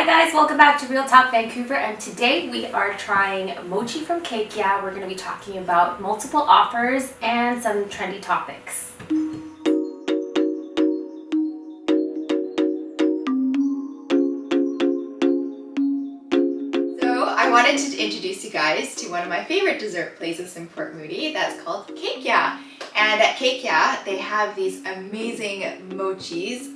Hi guys, welcome back to Real Talk Vancouver, and today we are trying Mochi from Cake Yeah. We're going to be talking about multiple offers and some trendy topics. So I wanted to introduce you guys to one of my favorite dessert places in Port Moody that's called Cake Yeah. And at Cake Yeah, they have these amazing mochis,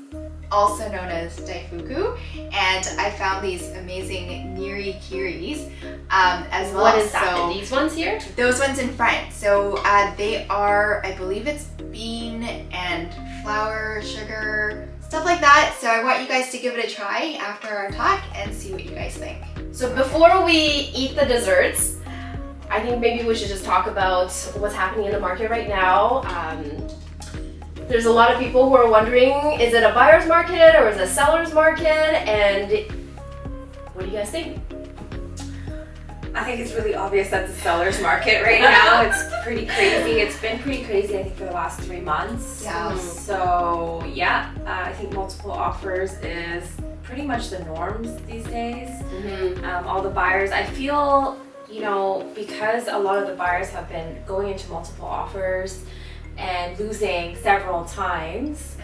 also known as daifuku, and I found these amazing niri-kiris as well. What is that? So These ones here? those ones in front. So they are, I believe it's bean and flour, sugar, stuff like that. So I want you guys to give it a try after our talk and see what you guys think. So before we eat the desserts, I think maybe we should just talk about what's happening in the market right now. There's a lot of people who are wondering, is it a buyer's market or is it a seller's market? And what do you guys think? I think it's really obvious that it's a seller's market right now. It's pretty crazy. It's been pretty crazy, I think, for the last 3 months. Yeah. So yeah, I think multiple offers is pretty much the norms these days. All the buyers, I feel, because a lot of the buyers have been going into multiple offers and losing several times,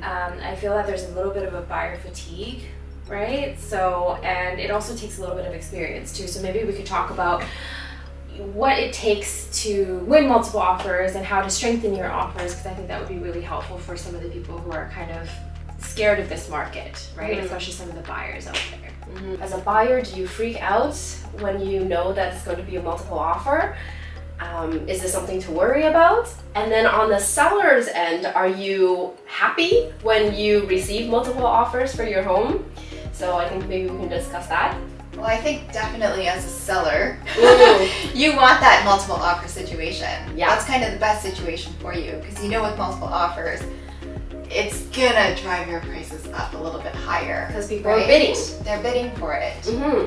I feel that there's a little bit of a buyer fatigue, right? So, and it also takes a little bit of experience too. So maybe we could talk about what it takes to win multiple offers and how to strengthen your offers, because I think that would be really helpful for some of the people who are kind of scared of this market, right? Especially some of the buyers out there. As a buyer, do you freak out when you know that it's going to be a multiple offer? Is this something to worry about? And then on the seller's end, are you happy when you receive multiple offers for your home? So I think maybe we can discuss that. Well, I think definitely as a seller, you want that multiple offer situation. Yeah. That's kind of the best situation for you, because with multiple offers, it's gonna drive your prices up a little bit higher. Because people are bidding. They're bidding for it.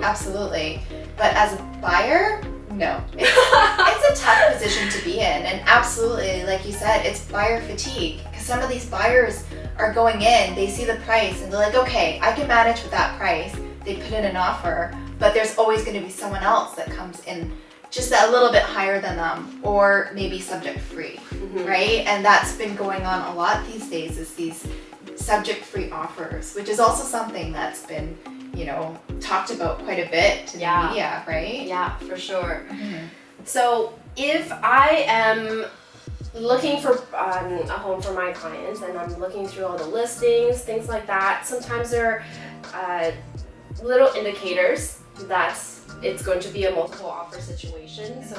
Absolutely. But as a buyer, no. It's a tough position to be in. And absolutely, like you said, it's buyer fatigue. Because some of these buyers are going in, they see the price, and they're like, okay, I can manage with that price. They put in an offer, but there's always going to be someone else that comes in just a little bit higher than them, or maybe subject free, right? And that's been going on a lot these days, is these subject free offers, which is also something that's been talked about quite a bit in the media, right? Yeah, for sure. So if I am looking for a home for my clients and I'm looking through all the listings, things like that, sometimes there are little indicators that it's going to be a multiple offer situation. So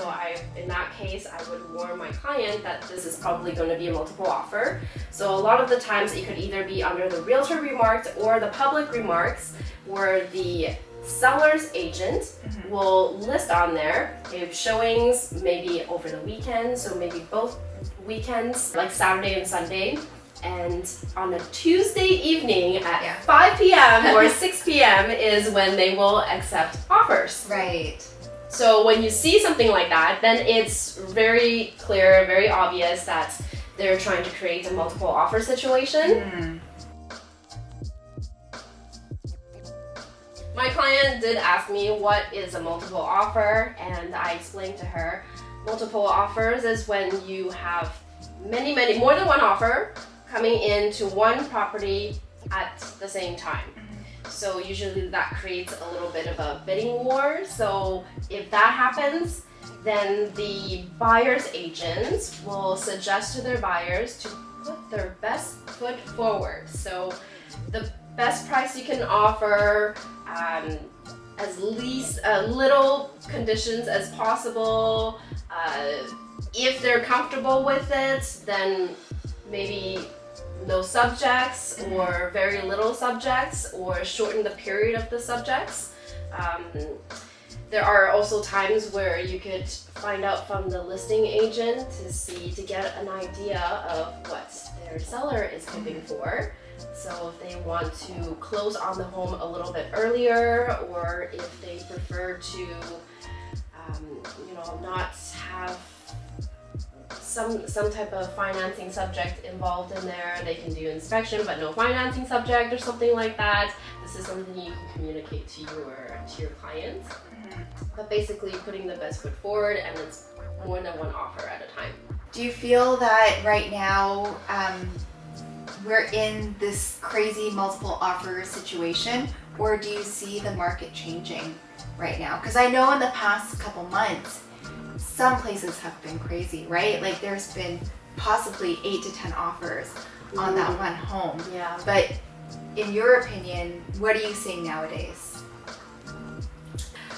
in that case, I would warn my client that this is probably going to be a multiple offer. So a lot of the times it could either be under the realtor remarks or the public remarks, where the seller's agent will list on there if showings maybe over the weekend, so maybe both weekends, like Saturday and Sunday. And on a Tuesday evening at 5 p.m. or 6 p.m. is when they will accept offers. Right. So when you see something like that, then it's very clear, very obvious that they're trying to create a multiple offer situation. My client did ask me what is a multiple offer, and I explained to her multiple offers is when you have many, more than one offer coming into one property at the same time. So usually that creates a little bit of a bidding war. So if that happens, then the buyer's agents will suggest to their buyers to put their best foot forward. So the best price you can offer, as least little conditions as possible. If they're comfortable with it, then maybe no subjects or very little subjects, or shorten the period of the subjects. There are also times where you could find out from the listing agent to get an idea of what their seller is hoping for. So if they want to close on the home a little bit earlier, or if they prefer to not have some type of financing subject involved in there. They can do inspection but no financing subject or something like that. This is something you can communicate to your clients. But basically putting the best foot forward, and it's more than one offer at a time. Do you feel that right now we're in this crazy multiple offer situation, or do you see the market changing right now? Because I know in the past couple months, some places have been crazy, right? Like there's been possibly 8 to 10 offers on that one home. Yeah. But in your opinion, what are you seeing nowadays?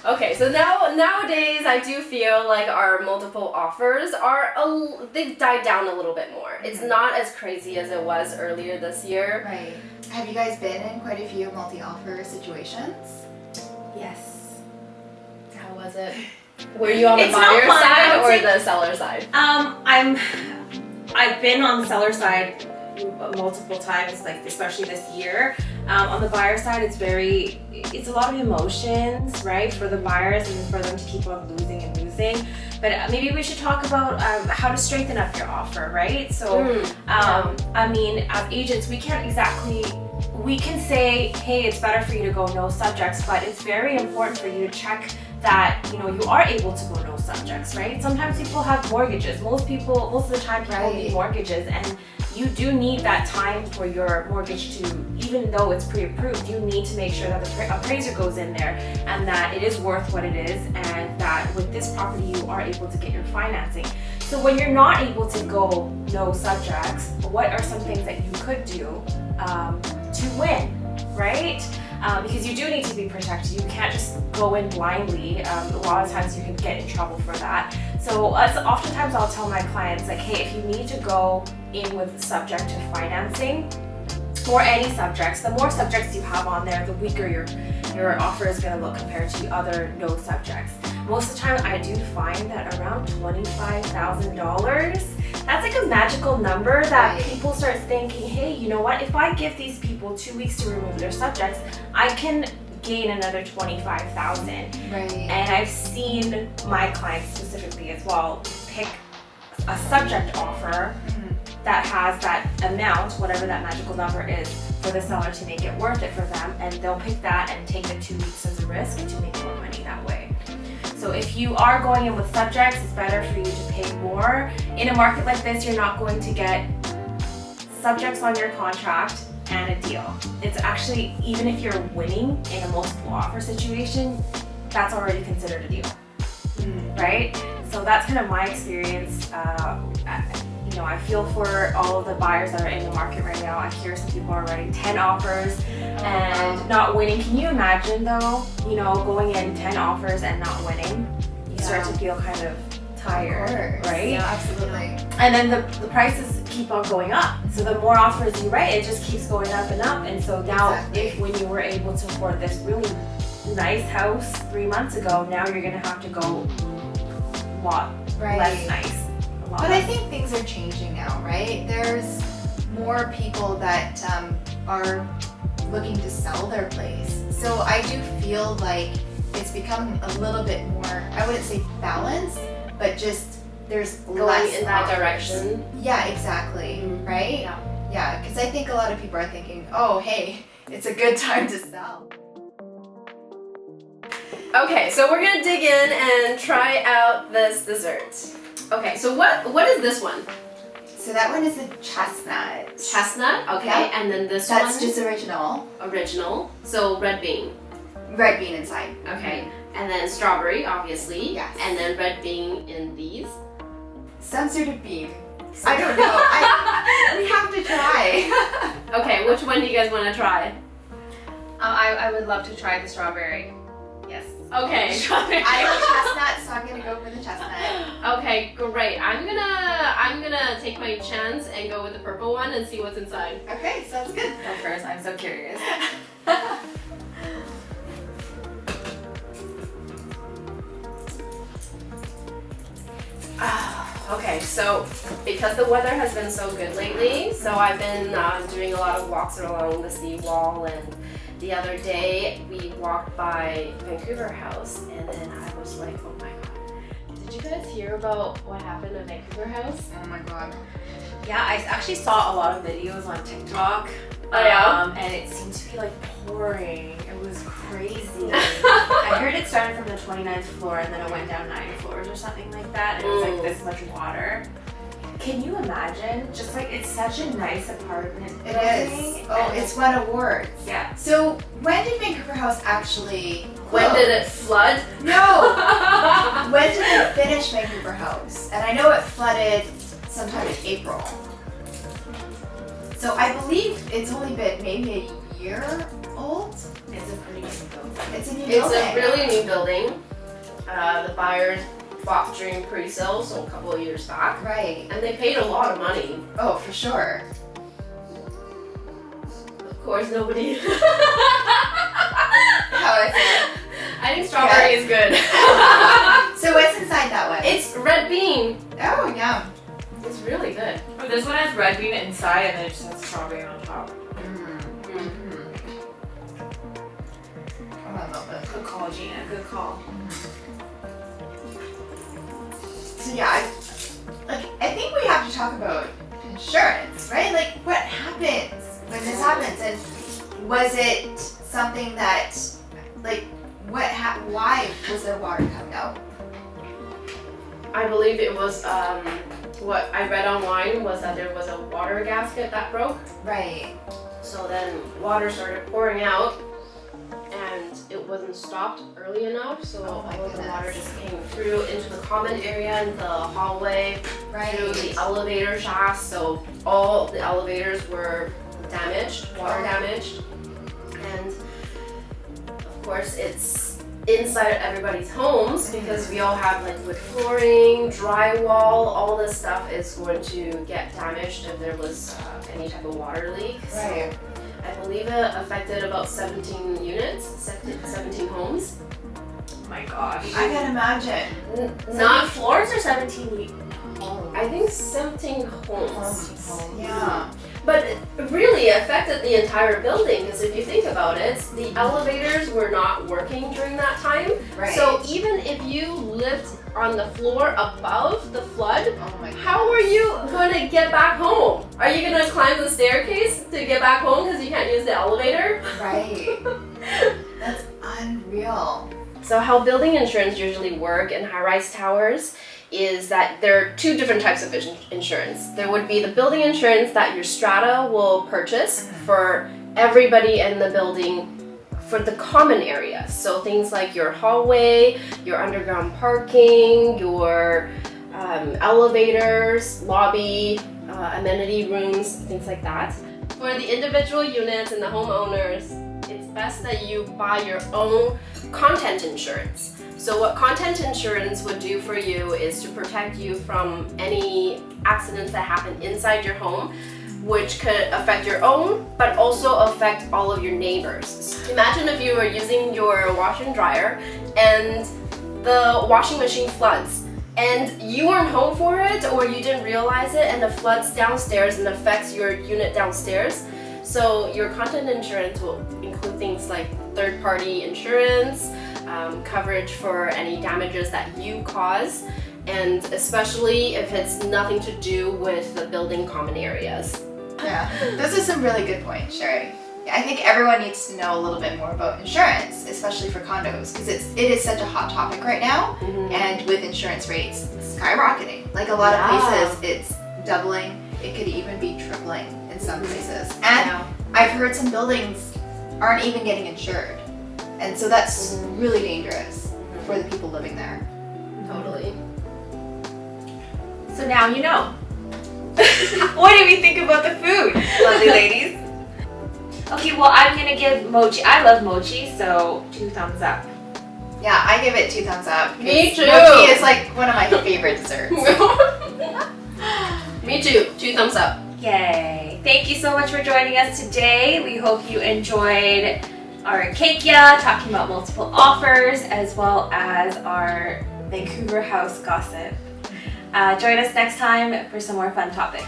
Okay, so nowadays I do feel like our multiple offers they've died down a little bit more. It's not as crazy as it was earlier this year. Right. Have you guys been in quite a few multi-offer situations? Yes. How was it? Were you on the It's not buyer fun, I side would or say. the seller side? I've been on the seller side multiple times, like especially this year. On the buyer side, it's a lot of emotions, right, for the buyers and for them to keep on losing and losing. But maybe we should talk about how to strengthen up your offer, right? So, I mean, as agents, we can say, hey, it's better for you to go no subjects, but it's very important for you to check that, you know, you are able to go no subjects, right? Sometimes people have mortgages. Most of the time people need mortgages, and you do need that time for your mortgage to, even though it's pre-approved, you need to make sure that the appraiser goes in there and that it is worth what it is, and that with this property you are able to get your financing. So when you're not able to go no subjects, what are some things that you could do to win, right? Because you do need to be protected. You can't just go in blindly. A lot of times you can get in trouble for that. So oftentimes I'll tell my clients, like, hey, if you need to go in with subject to financing or any subjects, the more subjects you have on there, the weaker your offer is going to look compared to the other no subjects. Most of the time I do find that around $25,000, that's like a magical number that people start thinking, hey, you know what, if I give these people 2 weeks to remove their subjects, I can gain another $25,000. Right. And I've seen my clients specifically as well pick a subject offer that has that amount, whatever that magical number is, for the seller to make it worth it for them, and they'll pick that and take the 2 weeks as a risk to make more money that way. So if you are going in with subjects, it's better for you to pay more. In a market like this, you're not going to get subjects on your contract and a deal. It's actually, even if you're winning in a multiple offer situation, that's already considered a deal, right? So that's kind of my experience. You know, I feel for all of the buyers that are in the market right now. I hear some people are writing 10 offers and not winning. Can you imagine though, you know, going in 10 offers and not winning? You start to feel kind of tired, right? Yeah, absolutely. And then the prices keep on going up. So the more offers you write, it just keeps going up and up. And so now when you were able to afford this really nice house 3 months ago, now you're gonna have to go a lot less nice. But I think things are changing now, right? There's more people that are looking to sell their place. So I do feel like it's become a little bit more, I wouldn't say balanced, but just there's Going less in that offers. direction. Yeah, exactly, right? Yeah, because I think a lot of people are thinking, oh, hey, it's a good time to sell. Okay, so we're gonna dig in and try out this dessert. Okay, so what is this one? So that one is a chestnut. Chestnut, okay, Yeah. and then this That's one? just original. Original, so red bean, Red bean inside. okay, and then strawberry, obviously, Yes. and then red bean in these. Some sort of bean. I don't know. We have to try. Okay, which one do you guys want to try? I would love to try the strawberry. Yes. Okay. I like chestnut, so I'm gonna go for the chestnut. Okay, great. I'm gonna take my chance and go with the purple one and see what's inside. Okay, sounds good. Go first. I'm so curious. Okay, so because the weather has been so good lately, so I've been doing a lot of walks along the seawall, and the other day we walked by Vancouver House, and then I was like, oh my god, did Did you guys hear about what happened at Vancouver House? Oh my god. Yeah, I actually saw a lot of videos on TikTok. Oh, yeah? And it seemed to be like pouring. It was crazy. I heard it started from the 29th floor and then it went down 9 floors or something like that. And it was like this much water. Can you imagine? Just like, it's such a nice apartment It building. is. Oh, it's won awards. Yeah. So when did Vancouver House actually When close? did it flood? No! When did they finish Vancouver House? And I know it flooded sometime in April. So I believe it's only been maybe a year old. It's a pretty new building. It's a new It's building. a really new building. The buyers bought during pre-sale, so a couple of years back. Right. And they paid a lot of money. Oh, for sure. Of course, nobody. How is it? I think strawberry is good. So what's inside that one? It's red bean. Oh, yum. It's really good. Oh, this one has red bean inside and then it just has strawberry on top. Oh, I love it. Good call, Gina. Good call. So yeah, I think we have to talk about insurance, right? Like what happens when this happens, and was it something that, like, why was there water coming out? I believe it was, what I read online was that there was a water gasket that broke. Right. So then water started pouring out and it wasn't stopped early enough. So Oh my all of the goodness. water just came through into the common area and the hallway, through the Right. elevator shafts. So all the elevators were damaged, water damaged. And of course it's inside everybody's homes because we all have like wood flooring, drywall, all this stuff is going to get damaged if there was any type of water leak. Right. So I believe it affected about 17 units, 17 homes. Oh my gosh. I can imagine. Not, floors or 17 homes? I think 17 homes. Yeah. But it really affected the entire building because if you think about it, the elevators were not working during that time. Right. So even if you lived on the floor above the flood, Oh my. how are you going to get back home? Are you going to climb the staircase to get back home because you can't use the elevator? Right. That's unreal. So how building insurance usually work in high-rise towers is that there are two different types of insurance. There would be the building insurance that your strata will purchase for everybody in the building for the common areas. So things like your hallway, your underground parking, your elevators, lobby, amenity rooms, things like that. For the individual units and the homeowners, it's best that you buy your own content insurance. So what content insurance would do for you is to protect you from any accidents that happen inside your home, which could affect your own, but also affect all of your neighbors. Imagine if you were using your washer and dryer and the washing machine floods and you weren't home for it or you didn't realize it and it floods downstairs and affects your unit downstairs. So your content insurance will include things like third-party insurance, coverage for any damages that you cause, and especially if it's nothing to do with the building common areas. Yeah. Those are some really good points, Sherry. Yeah, I think everyone needs to know a little bit more about insurance, especially for condos, because it is such a hot topic right now, and with insurance rates skyrocketing. Like a lot of places, it's doubling. It could even be tripling in some places. And I've heard some buildings aren't even getting insured. And so that's really dangerous for the people living there. Totally. So now you know. What do we think about the food, lovely ladies? Okay, well, I'm gonna give Mochi. I love Mochi, so 2 thumbs up. Yeah, I give it 2 thumbs up. Me too. Mochi is like one of my favorite desserts. Me too. 2 thumbs up. Yay! Thank you so much for joining us today. We hope you enjoyed our Kekia, talking about multiple offers, as well as our Vancouver House gossip. Join us next time for some more fun topics.